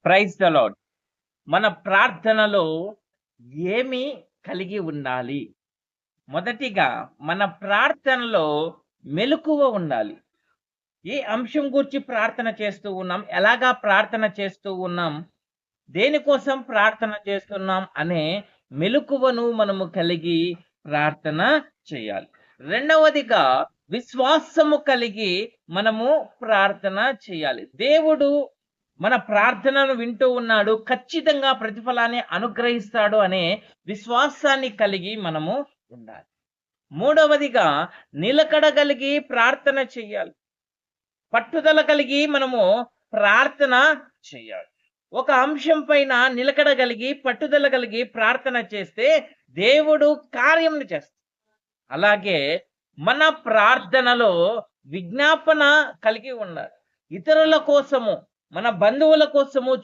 Praise the lord. మన ప్రార్థనలో ఏమి కలిగి ఉండాలి? మొదటిగా మన ప్రార్థనలో మెలకువ ఉండాలి. ఏ అంశం గూర్చి ప్రార్థన చేస్తూ ఉన్నాం? ఎలాగా ప్రార్థన చేస్తూ ఉన్నాం? దేనికోసం ప్రార్థన చేస్తున్నాం అనే మెలకువను మనము కలిగి ప్రార్థన చేయాలి. రెండవదిగా విశ్వాసము కలిగి మనము ప్రార్థన చేయాలి. దేవుడు మన ప్రార్థనను వింటూ ఉన్నాడు. ఖచ్చితంగా ప్రతిఫలాన్ని అనుగ్రహిస్తాడు అనే విశ్వాసాన్ని కలిగి మనము ఉండాలి. మూడవదిగా నిలకడ కలిగి ప్రార్థన చేయాలి. పట్టుదల కలిగి మనము ప్రార్థన చేయాలి. ఒక అంశం పైన నిలకడ కలిగి పట్టుదల కలిగి ప్రార్థన చేస్తే దేవుడు కార్యమును చేస్తాడు. అలాగే మన ప్రార్థనలో విజ్ఞాపన కలిగి ఉండాలి. ఇతరుల కోసము, మన బంధువుల కోసము